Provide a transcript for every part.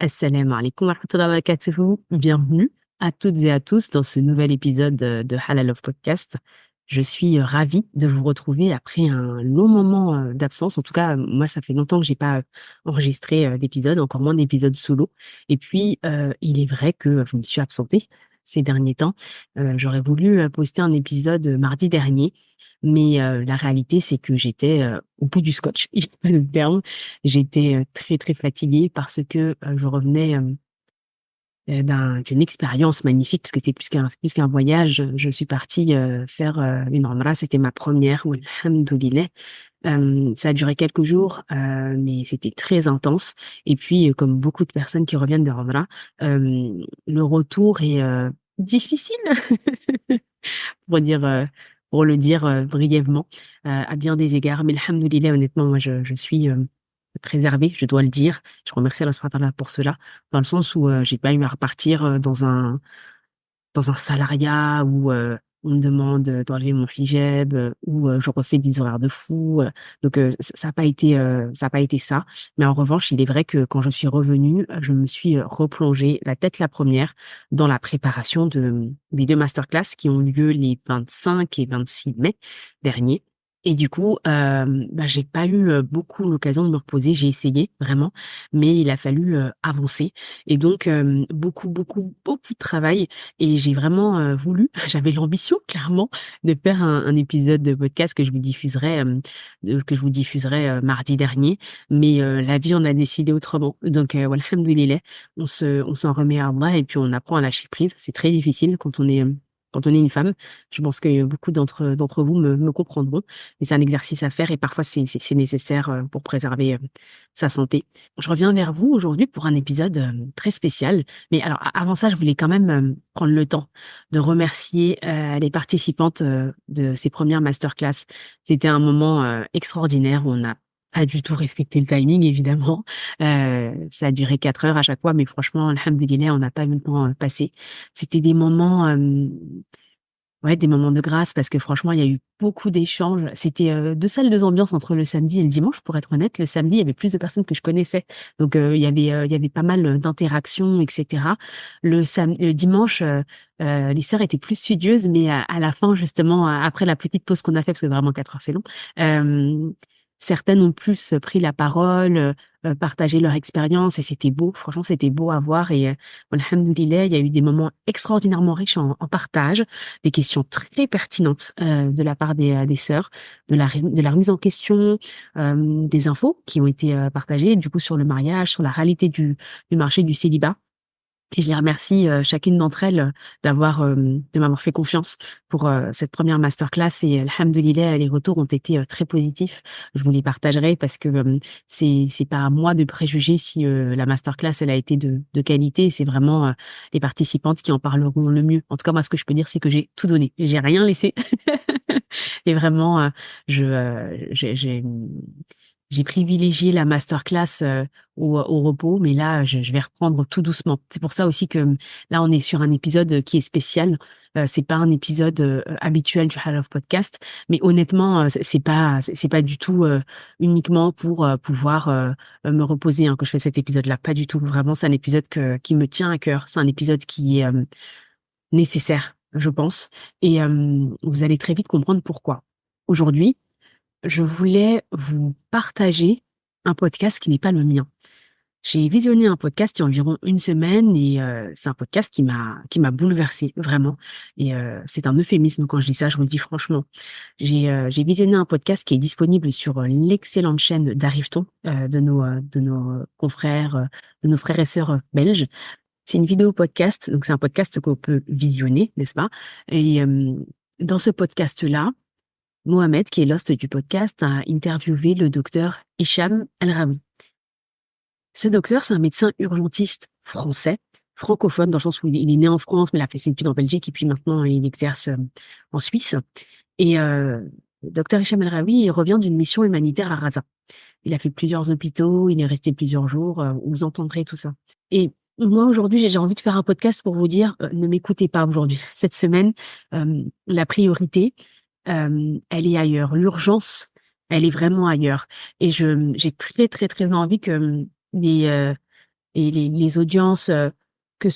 Assalamu alaikum wa rahmatullahi wa barakatuhu. Bienvenue à toutes et à tous dans ce nouvel épisode de Halal of Podcast. Je suis ravie de vous retrouver après un long moment d'absence. En tout cas, moi, ça fait longtemps que j'ai pas enregistré d'épisode, encore moins d'épisodes solo. Et puis, il est vrai que je me suis absentée ces derniers temps. J'aurais voulu poster un épisode mardi dernier, mais la réalité, c'est que j'étais au bout du scotch, il n'y a pas de terme. J'étais très, très fatiguée parce que je revenais d'une expérience magnifique, parce que c'est plus qu'un voyage. Je suis partie faire une Umrah, c'était ma première, alhamdoulilah. Ça a duré quelques jours, mais c'était très intense. Et puis, comme beaucoup de personnes qui reviennent de Umrah, le retour est difficile, pour dire, pour le dire brièvement, à bien des égards. Mais alhamdoulilah, honnêtement, moi, je suis préservée, je dois le dire. Je remercie Allah subhanahu wa ta'ala pour cela, dans le sens où j'ai pas eu à repartir dans un salariat où on me demande d'enlever mon hijab, où je refais des horaires de fou. Donc ça n'a pas été ça a pas été ça. Mais en revanche, il est vrai que quand je suis revenue, je me suis replongée la tête la première dans la préparation des deux masterclass qui ont lieu les 25 et 26 mai dernier. Et du coup, j'ai pas eu beaucoup l'occasion de me reposer. J'ai essayé vraiment, mais il a fallu avancer. Et donc beaucoup, beaucoup, beaucoup de travail. Et j'ai vraiment voulu, j'avais l'ambition clairement de faire un épisode de podcast que je vous diffuserai mardi dernier, mais la vie en a décidé autrement. Donc alhamdoulilah, on s'en remet à Allah et puis on apprend à lâcher prise. C'est très difficile quand on est une femme. Je pense que beaucoup d'entre vous me comprendront, mais c'est un exercice à faire et parfois c'est nécessaire pour préserver sa santé. Je reviens vers vous aujourd'hui pour un épisode très spécial. Mais alors, avant ça, je voulais quand même prendre le temps de remercier les participantes de ces premières masterclass. C'était un moment extraordinaire où on n'a pas du tout respecté le timing, évidemment. Ça a duré 4 heures à chaque fois, mais franchement, alhamdoulilah, on n'a pas eu le temps passé. C'était des moments ouais, des moments de grâce parce que franchement, il y a eu beaucoup d'échanges. C'était 2 salles, 2 ambiances entre le samedi et le dimanche, pour être honnête. Le samedi, il y avait plus de personnes que je connaissais. Donc, il y avait pas mal d'interactions, etc. Le dimanche, les sœurs étaient plus studieuses, mais à la fin, justement, après la petite pause qu'on a fait, parce que vraiment 4 heures, c'est long, certaines ont plus pris la parole, partagé leur expérience et c'était beau. Franchement, c'était beau à voir et alhamdoulilah, il y a eu des moments extraordinairement riches en partage, des questions très pertinentes de la part des sœurs, de la remise en question, des infos qui ont été partagées du coup sur le mariage, sur la réalité du marché du célibat. Et je les remercie chacune d'entre elles de m'avoir fait confiance pour cette première masterclass et alhamdoulilah, les retours ont été très positifs. Je vous les partagerai parce que c'est pas à moi de préjuger si la masterclass elle a été de qualité. C'est vraiment les participantes qui en parleront le mieux. En tout cas, moi, ce que je peux dire, c'est que j'ai tout donné. J'ai rien laissé. Et vraiment, j'ai privilégié la masterclass au repos, mais là, je vais reprendre tout doucement. C'est pour ça aussi que là, on est sur un épisode qui est spécial. C'est pas un épisode habituel du Hall of Podcast, mais honnêtement, c'est pas du tout uniquement pour pouvoir me reposer que je fais cet épisode-là. Pas du tout. Vraiment, c'est un épisode qui me tient à cœur. C'est un épisode qui est nécessaire, je pense, et vous allez très vite comprendre pourquoi. Aujourd'hui, je voulais vous partager un podcast qui n'est pas le mien. J'ai visionné un podcast il y a environ une semaine et c'est un podcast qui m'a bouleversée vraiment. Et c'est un euphémisme quand je dis ça, je vous le dis franchement. J'ai visionné un podcast qui est disponible sur l'excellente chaîne d'Arriveton de nos confrères, de nos frères et sœurs belges. C'est une vidéo podcast, donc c'est un podcast qu'on peut visionner, n'est-ce pas? Et dans ce podcast-là, Mohamed, qui est l'host du podcast, a interviewé le docteur Hicham El-Raoui. Ce docteur, c'est un médecin urgentiste français, francophone, dans le sens où il est né en France, mais il a fait ses études en Belgique, et puis maintenant il exerce en Suisse. Et le docteur Hicham El-Raoui, il revient d'une mission humanitaire à Raza. Il a fait plusieurs hôpitaux, il est resté plusieurs jours, vous entendrez tout ça. Et moi, aujourd'hui, j'ai envie de faire un podcast pour vous dire, ne m'écoutez pas aujourd'hui. Cette semaine, la priorité, elle est ailleurs. L'urgence, elle est vraiment ailleurs. Et j'ai très, très, très envie que les les audiences que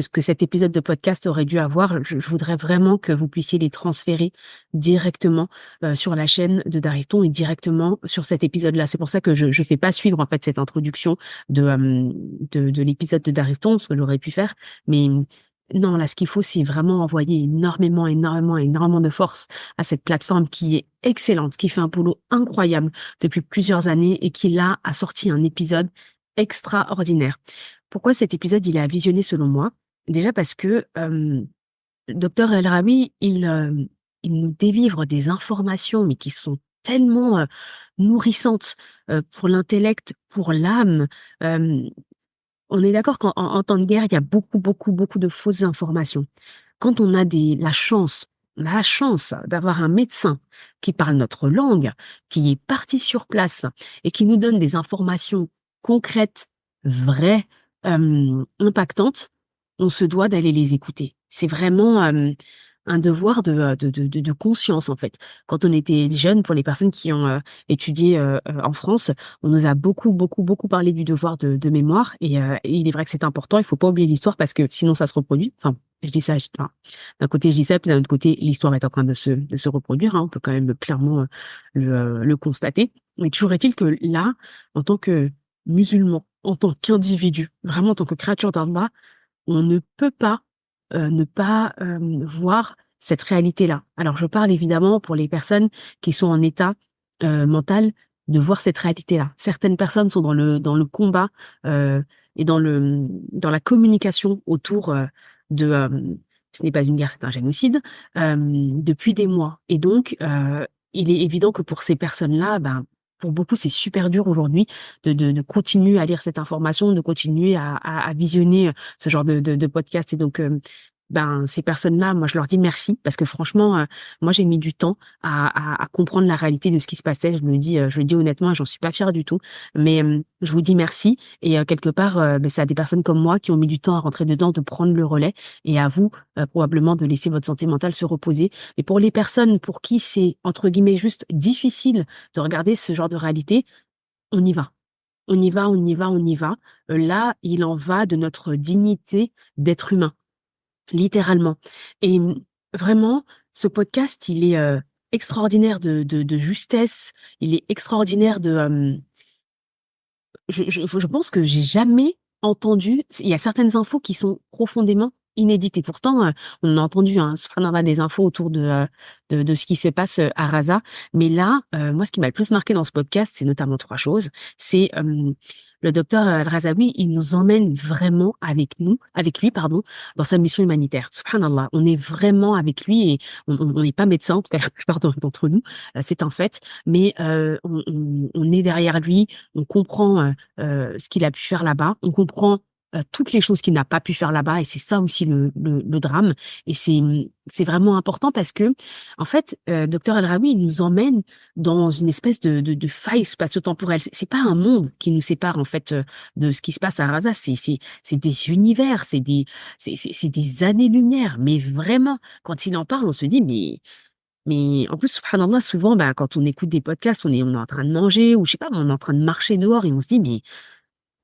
que cet épisode de podcast aurait dû avoir, je voudrais vraiment que vous puissiez les transférer directement sur la chaîne de Dariton et directement sur cet épisode-là. C'est pour ça que je fais pas suivre en fait cette introduction de l'épisode de Dariton, ce que j'aurais pu faire, mais non, là, ce qu'il faut, c'est vraiment envoyer énormément de force à cette plateforme qui est excellente, qui fait un boulot incroyable depuis plusieurs années et qui, là, a sorti un épisode extraordinaire. Pourquoi cet épisode, il est à visionner selon moi? Déjà parce que Docteur El Rabi, il nous délivre des informations, mais qui sont tellement nourrissantes pour l'intellect, pour l'âme. Euh, on est d'accord qu'en temps de guerre, il y a beaucoup de fausses informations. Quand on a la chance d'avoir un médecin qui parle notre langue, qui est parti sur place et qui nous donne des informations concrètes, vraies, impactantes, on se doit d'aller les écouter. C'est vraiment un devoir de conscience, en fait. Quand on était jeune, pour les personnes qui ont étudié en France, on nous a beaucoup parlé du devoir de mémoire et il est vrai que c'est important. Il faut pas oublier l'histoire parce que sinon ça se reproduit. Enfin, je dis ça, enfin, d'un côté je dis ça, puis d'un autre côté l'histoire est en train de se reproduire. Hein, on peut quand même clairement le constater. Mais toujours est-il que là, en tant que musulman, en tant qu'individu, vraiment en tant que créature d'Allah, on ne peut pas ne pas voir cette réalité-là. Alors, je parle évidemment pour les personnes qui sont en état mental de voir cette réalité-là. Certaines personnes sont dans le combat et dans la communication autour de ce n'est pas une guerre, c'est un génocide depuis des mois. Et donc, il est évident que pour ces personnes-là, ben pour beaucoup, c'est super dur aujourd'hui de continuer à lire cette information, de continuer à visionner ce genre de podcast. Et donc, ben ces personnes-là, moi je leur dis merci parce que franchement, moi j'ai mis du temps à comprendre la réalité de ce qui se passait. Je le dis honnêtement, j'en suis pas fière du tout, mais je vous dis merci et quelque part, ben, c'est à des personnes comme moi qui ont mis du temps à rentrer dedans de prendre le relais et à vous probablement de laisser votre santé mentale se reposer. Et pour les personnes pour qui c'est entre guillemets juste difficile de regarder ce genre de réalité, on y va. On y va. Là, il en va de notre dignité d'être humain littéralement. Et vraiment, ce podcast, il est extraordinaire de justesse, il est extraordinaire je pense que j'ai jamais entendu, il y a certaines infos qui sont profondément inédites et pourtant on a entendu subhanallah, des infos autour de ce qui se passe à Raza, mais là moi ce qui m'a le plus marqué dans ce podcast c'est notamment trois choses. C'est le docteur Al-Razawi, il nous emmène vraiment avec lui pardon, dans sa mission humanitaire. Subhanallah, on est vraiment avec lui et on n'est pas médecin, en tout cas la plupart d'entre nous, c'est un fait, mais on est derrière lui, on comprend ce qu'il a pu faire là-bas. On comprend toutes les choses qu'il n'a pas pu faire là-bas et c'est ça aussi le drame. Et c'est vraiment important parce que en fait, Docteur El Raoui il nous emmène dans une espèce de faille spatio-temporelle. C'est pas un monde qui nous sépare en fait de ce qui se passe à Raza. C'est des univers, c'est des années-lumière. Mais vraiment, quand il en parle, on se dit mais en plus, subhanallah, souvent, bah, quand on écoute des podcasts, on est en train de manger ou je sais pas, on est en train de marcher dehors et on se dit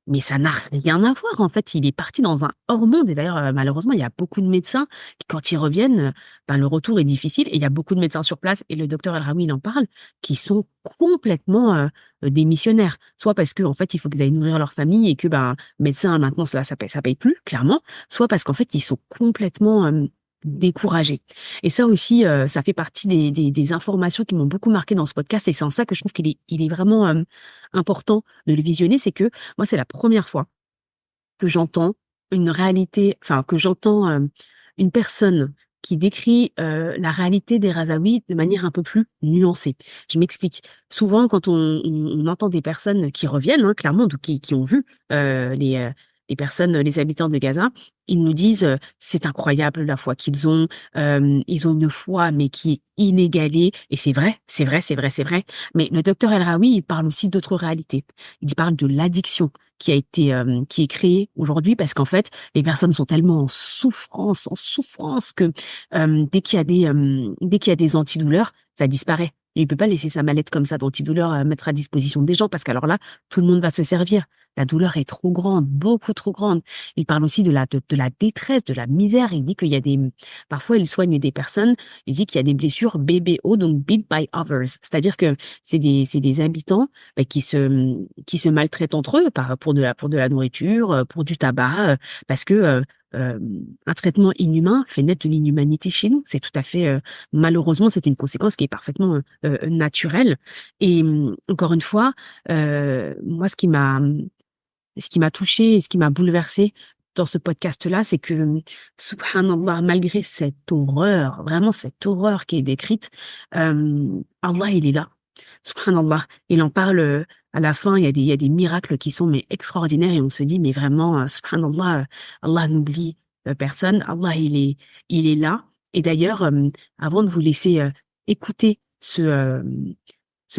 mais ça n'a rien à voir. En fait, il est parti dans un hors-monde. Et d'ailleurs, malheureusement, il y a beaucoup de médecins qui, quand ils reviennent, ben, le retour est difficile. Et il y a beaucoup de médecins sur place, et le docteur El Raoui, il en parle, qui sont complètement des missionnaires. Soit parce que en fait, il faut qu'ils aillent nourrir leur famille et que ben médecin maintenant ça paye plus, clairement. Soit parce qu'en fait, ils sont complètement découragés. Et ça aussi, ça fait partie des informations qui m'ont beaucoup marqué dans ce podcast. Et c'est en ça que je trouve il est vraiment important de le visionner. C'est que moi, c'est la première fois que j'entends une réalité, enfin que j'entends une personne qui décrit la réalité des Razaouis de manière un peu plus nuancée. Je m'explique. Souvent, quand on entend des personnes qui reviennent, hein, clairement, donc qui ont vu les personnes, les habitants de Gaza, ils nous disent c'est incroyable la foi qu'ils ont. Ils ont une foi mais qui est inégalée et c'est vrai. Mais le docteur El Raoui, il parle aussi d'autres réalités. Il parle de l'addiction qui est créée aujourd'hui parce qu'en fait les personnes sont tellement en souffrance que dès qu'il y a des antidouleurs, ça disparaît. Il peut pas laisser sa mallette comme ça d'antidouleur à mettre à disposition des gens parce qu'alors là tout le monde va se servir. la douleur est trop grande, beaucoup trop grande. Il parle aussi de la détresse, de la misère. Il dit qu'il y a parfois il soigne des personnes, il dit qu'il y a des blessures BBO, donc beat by others. C'est-à-dire que c'est des habitants qui se maltraitent entre eux pour de la nourriture, pour du tabac, parce que euh, un traitement inhumain fait naître de l'inhumanité chez nous. C'est tout à fait, malheureusement, c'est une conséquence qui est parfaitement naturelle. Et encore une fois, moi, ce qui m'a touchée et ce qui m'a bouleversée dans ce podcast-là, c'est que, subhanallah, malgré cette horreur, vraiment cette horreur qui est décrite, Allah, il est là. Subhanallah. Il en parle à la fin, il y a des miracles qui sont mais extraordinaires et on se dit, mais vraiment, subhanallah, Allah n'oublie personne. Allah, il est là. Et d'ailleurs, avant de vous laisser écouter ce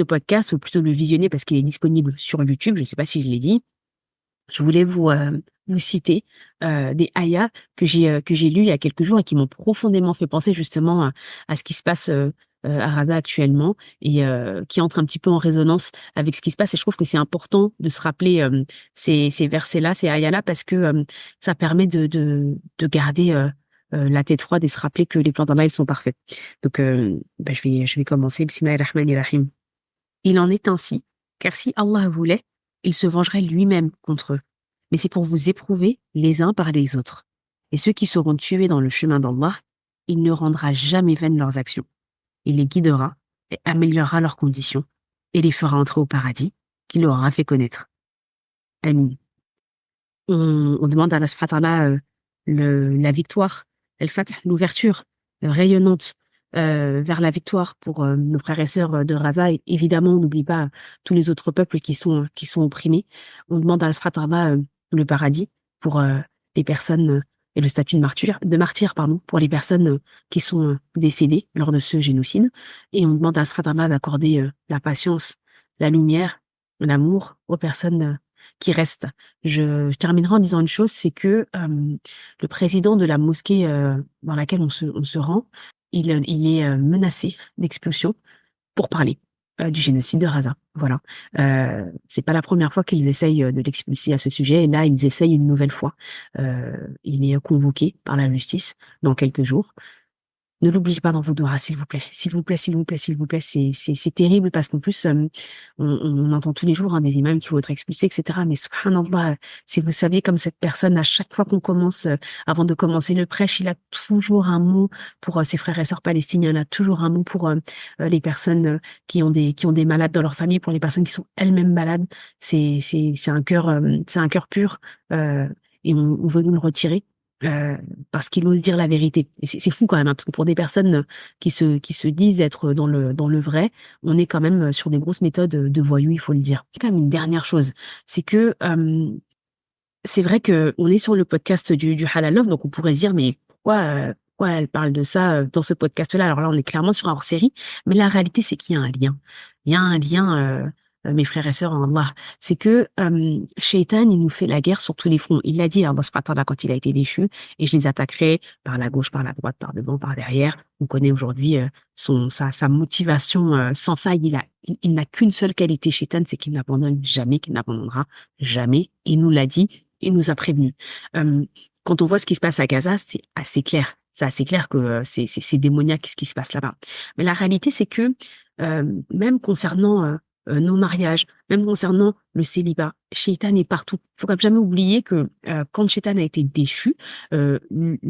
podcast, ou plutôt le visionner parce qu'il est disponible sur YouTube, je ne sais pas si je l'ai dit, je voulais vous citer des ayats que j'ai lus il y a quelques jours et qui m'ont profondément fait penser justement à ce qui se passe à Raza actuellement et qui entre un petit peu en résonance avec ce qui se passe. Et je trouve que c'est important de se rappeler ces versets-là, ces ayats-là, parce que ça permet de garder la tête froide et se rappeler que les plans d'Allah, ils sont parfaits. Donc, je vais commencer. Bismillahirrahmanirrahim. Il en est ainsi, car si Allah voulait, il se vengerait lui-même contre eux. Mais c'est pour vous éprouver les uns par les autres. Et ceux qui seront tués dans le chemin d'Allah, il ne rendra jamais vaines leurs actions. Il les guidera et améliorera leurs conditions et les fera entrer au paradis qu'il leur aura fait connaître. Amin. On demande à Allah subhanahu wa ta'ala la victoire, al-Fath, l'ouverture rayonnante vers la victoire pour nos frères et sœurs de Raza. Et évidemment, on n'oublie pas tous les autres peuples qui sont opprimés. On demande à Allah subhanahu wa ta'ala le paradis pour les personnes et le statut de martyr, pardon, pour les personnes qui sont décédées lors de ce génocide. Et on demande à Allah subhanahu wa ta'ala d'accorder la patience, la lumière, l'amour aux personnes qui restent. Je terminerai en disant une chose, c'est que le président de la mosquée dans laquelle on se rend, il est menacé d'expulsion pour parler du génocide de Raza. Voilà. C'est pas la première fois qu'ils essayent de l'expulser à ce sujet, et là, ils essayent une nouvelle fois. Il est convoqué par la justice dans quelques jours. Ne l'oubliez pas dans vos doigts, s'il vous plaît. S'il vous plaît, s'il vous plaît, s'il vous plaît. C'est terrible parce qu'en plus, on entend tous les jours des imams qui vont être expulsés, etc. Mais subhanallah, si vous saviez comme cette personne, à chaque fois qu'on commence, avant de commencer le prêche, il a toujours un mot pour ses frères et sœurs palestiniens. Il a toujours un mot pour les personnes qui ont des malades dans leur famille, pour les personnes qui sont elles-mêmes malades. C'est un cœur pur et on veut nous le retirer parce qu'il ose dire la vérité. Et c'est fou quand même, parce que pour des personnes qui se disent être dans le vrai, on est quand même sur des grosses méthodes de voyous, il faut le dire. Quand même une dernière chose, c'est que c'est vrai que on est sur le podcast du Halal Love, donc on pourrait se dire mais pourquoi elle parle de ça dans ce podcast-là? Alors là, on est clairement sur un hors-série, mais la réalité c'est qu'il y a un lien. Il y a un lien. Mes frères et sœurs en Allah, c'est que Shaitan, il nous fait la guerre sur tous les fronts. Il l'a dit à Allah subhanahu wa ta'ala quand il a été déchu, et je les attaquerai par la gauche, par la droite, par devant, par derrière. On connaît aujourd'hui sa motivation sans faille. Il n'a qu'une seule qualité, Shaitan, c'est qu'il n'abandonne jamais, qu'il n'abandonnera jamais. Il nous l'a dit, il nous a prévenu. Quand on voit ce qui se passe à Gaza, c'est assez clair. C'est assez clair que c'est démoniaque ce qui se passe là-bas. Mais la réalité, c'est que même concernant nos mariages, même concernant le célibat, Shaitan est partout. Il faut quand même jamais oublier que quand Shaitan a été déchu, sa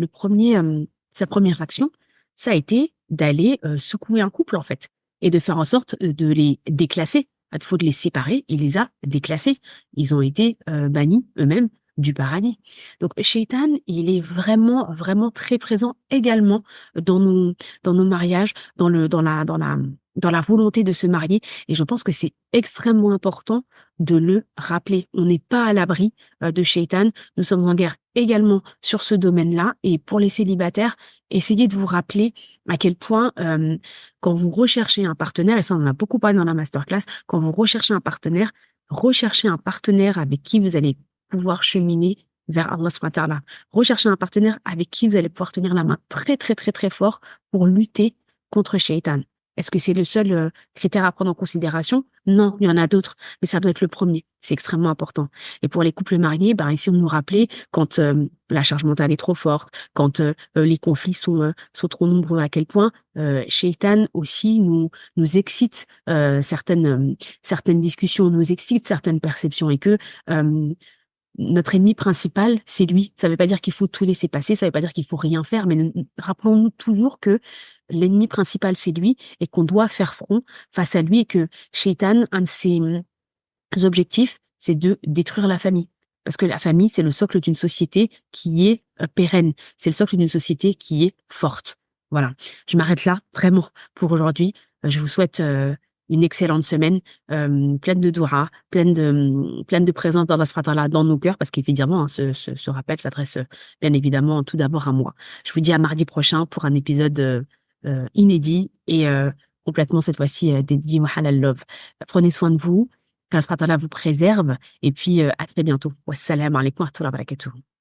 première action, ça a été d'aller secouer un couple en fait et de faire en sorte de les déclasser. À défaut de les séparer, il les a déclassés. Ils ont été bannis eux-mêmes du paradis. Donc Shaitan, il est vraiment vraiment très présent également dans nos mariages, dans la volonté de se marier. Et je pense que c'est extrêmement important de le rappeler. On n'est pas à l'abri de Shaitan. Nous sommes en guerre également sur ce domaine-là. Et pour les célibataires, essayez de vous rappeler à quel point, quand vous recherchez un partenaire, et ça on en a beaucoup parlé dans la masterclass, quand vous recherchez un partenaire avec qui vous allez pouvoir cheminer vers Allah subhanahu wa ta'ala. Recherchez un partenaire avec qui vous allez pouvoir tenir la main très très très très fort pour lutter contre Shaitan. Est-ce que c'est le seul critère à prendre en considération? Non, il y en a d'autres, mais ça doit être le premier. C'est extrêmement important. Et pour les couples mariés, ben ici on nous rappelait quand la charge mentale est trop forte, quand les conflits sont trop nombreux, à quel point Shaitan aussi nous excite certaines discussions, nous excite certaines perceptions et que notre ennemi principal, c'est lui. Ça ne veut pas dire qu'il faut tout laisser passer, ça ne veut pas dire qu'il faut rien faire, mais rappelons-nous toujours que l'ennemi principal, c'est lui et qu'on doit faire front face à lui et que Shaitan, un de ses objectifs, c'est de détruire la famille. Parce que la famille, c'est le socle d'une société qui est pérenne. C'est le socle d'une société qui est forte. Voilà. Je m'arrête là, vraiment, pour aujourd'hui. Je vous souhaite une excellente semaine, pleine de doura, pleine de présence d'Allah subhanahu wa ta'ala dans nos cœurs, parce qu'évidemment, hein, ce rappel s'adresse bien évidemment tout d'abord à moi. Je vous dis à mardi prochain pour un épisode inédit et complètement cette fois-ci dédié au halal love. Prenez soin de vous. Qu'Allah subhanahu wa ta'ala vous préserve et puis à très bientôt. Wassalamu alaikum wa rahmatullahi wa barakatuh.